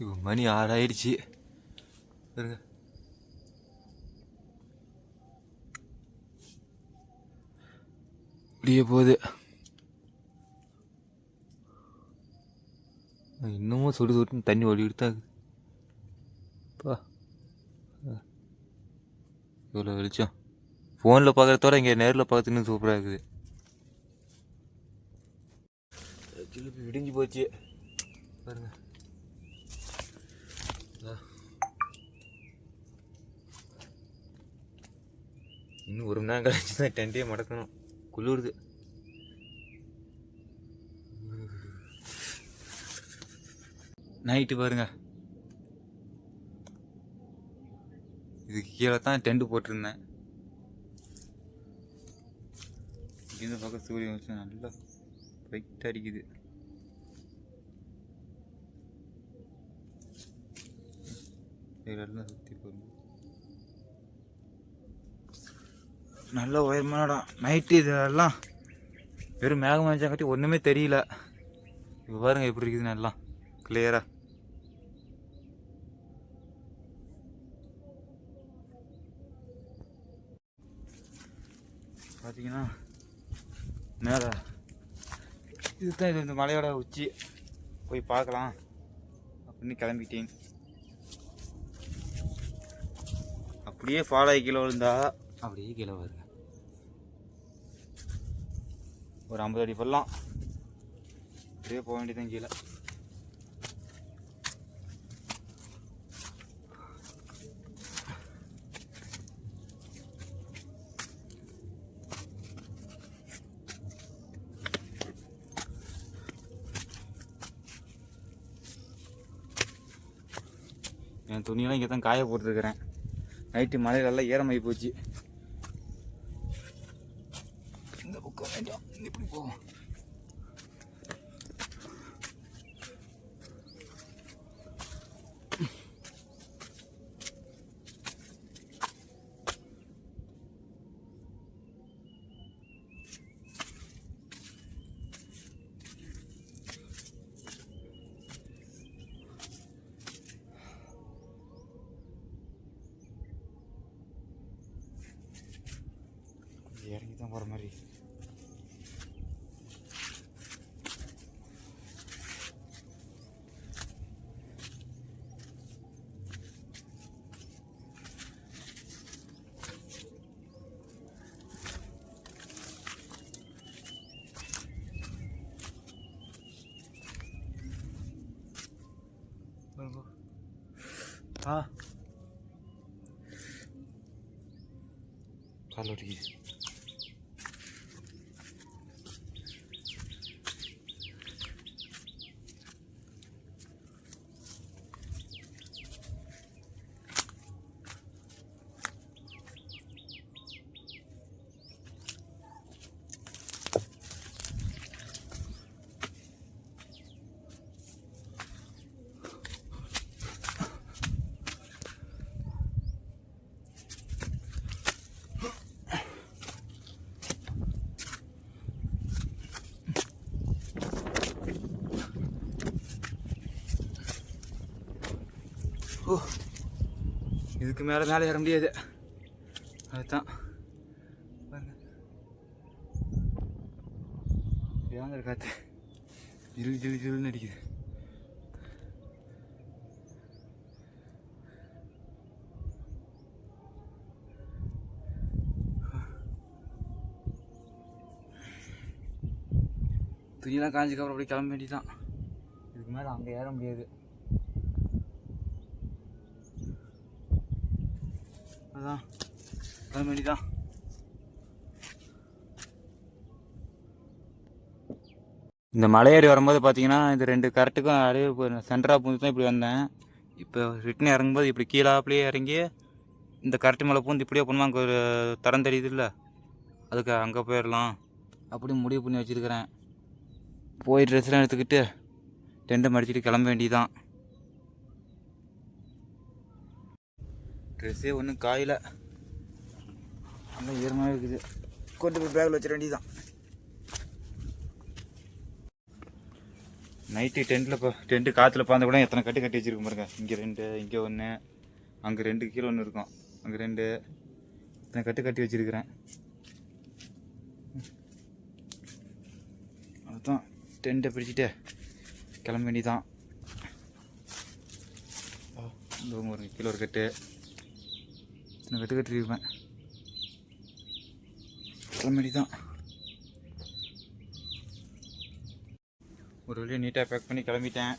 இப்போ மணி 6 ஆயிடுச்சு பாருங்க. இப்படியே போகுது. இன்னமும் சுடு சுட்டுன்னு தண்ணி ஓடிக்கிட்டு தான் இருக்குப்பா. இவ்வளோ வெளிச்சம் ஃபோனில் பார்க்குறதோட இங்கே நேரில் பார்த்துன்னு சூப்பராக இருக்குது. ஆக்சுவலி இப்போ விடிஞ்சு போச்சு பாருங்க. இன்னும் 1 மணி நேரம் கழிச்சு தான் டென்ட்டே மடக்கணும். குளிருது. நைட்டு பாருங்க, இதுக்கு கீழே தான் டென்ட்டு போட்டிருந்தேன். இந்த பக்கம் சூரியன் வச்சு நல்லா பிரைட் அடிக்குது. இதெல்லாம் சுற்றி போகுது. நல்ல உயரமான இடம். நைட்டு இதெல்லாம் வெறும் மேகம் வச்சாங்காட்டி ஒன்றுமே தெரியல. இப்போ பாருங்க எப்படி இருக்குது நல்லா கிளியரா. பார்த்தீங்கன்னா மேலே இதுதான், இது இந்த மலையோட உச்சி. போய் பார்க்கலாம் அப்படின்னு கிளம்பிட்டேன். அப்படியே ஃபாலோ ஆகி கீழே விழுந்தா அப்படியே கீழே வருங்க. ஒரு 50 அடி பள்ளம். அப்படியே போக வேண்டியதான் கீழே. என் துணியெல்லாம் இங்கே தான் காய போட்டுருக்கிறேன். நைட்டு மழையிலெல்லாம் ஈரமாகி போச்சு. இந்த பக்கம் வேண்டாம், இப்படி போவோம். இறங்கி தான் போகிற மாதிரி. கால் வலிக்குது. இதுக்கு மேலே ஏற முடியாது. அதுதான் பாருங்க, காற்று ஜில் ஜில் ஜில்னு அடிக்குது. துணியெல்லாம் காஞ்சிக்கப்புறம் அப்படியே கிளம்ப வேண்டியதான். இதுக்கு மேலே அங்கே ஏற முடியாது. அதான் கிளம்ப வேண்டியதான். இந்த மலையேறி வரும்போது பார்த்தீங்கன்னா இது 2 கரெக்டுக்கும் அப்படியே சென்டராக பூந்து தான் இப்படி வந்தேன். இப்போ ரிட்டன் இறங்கும்போது இப்படி கீழாப்பிலேயே இறங்கி இந்த கரெக்டு மேலே பூந்து இப்படியே போனோம். அங்கே ஒரு தரம் தெரியுது இல்லை, அதுக்கு அங்கே போயிடலாம் அப்படி முடிவு பண்ணி வச்சுருக்கிறேன். போய் ட்ரெஸ்லாம் எடுத்துக்கிட்டு டென்ட்டை மடிச்சுட்டு கிளம்ப வேண்டியதான். ட்ரெஸ்ஸே ஒன்றும் காயில, நல்லா ஈரமாகவே இருக்குது. கொண்டு போய் பேக்கில் வச்சிட வேண்டியதான். நைட்டு டென்ட்டு காற்றுல பாந்த கூட எத்தனை கட்டு கட்டி வச்சுருக்கோம் பாருங்க. இங்கே 2, இங்கே 1, அங்கே 2, கீழே 1 இருக்கும், அங்கே 2, இத்தனை கட்டு கட்டி வச்சுருக்கிறேன். அதுதான் டென்ட்டை பிடிச்சிட்டு கிளம்ப வேண்டிதான். இந்த ஒரு கீழே ஒரு கட்டு, இத்தனை கட்டு கட்டிருப்பேன். கிளம்ப வேண்டிதான். ஒரு வழியாக நீட்டாக பேக் பண்ணி கிளம்பிட்டேன்.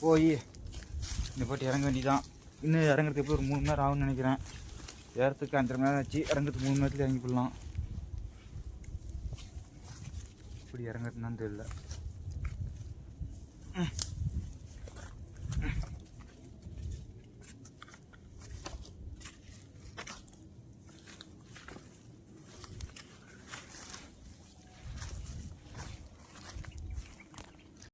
போய் இந்த போட்டு இறங்க வேண்டிதான். இன்னும் இறங்குறதுக்கு எப்படி ஒரு 3 மணி நேரம் ஆகும்னு நினைக்கிறேன். ஏறத்துக்கு 5.5 மணி நேரம் ஆச்சு, இறங்குறதுக்கு 3 மணி நேரத்தில் இறங்கி போடலாம். இப்படி இறங்குறதுனான்னு தெரியல.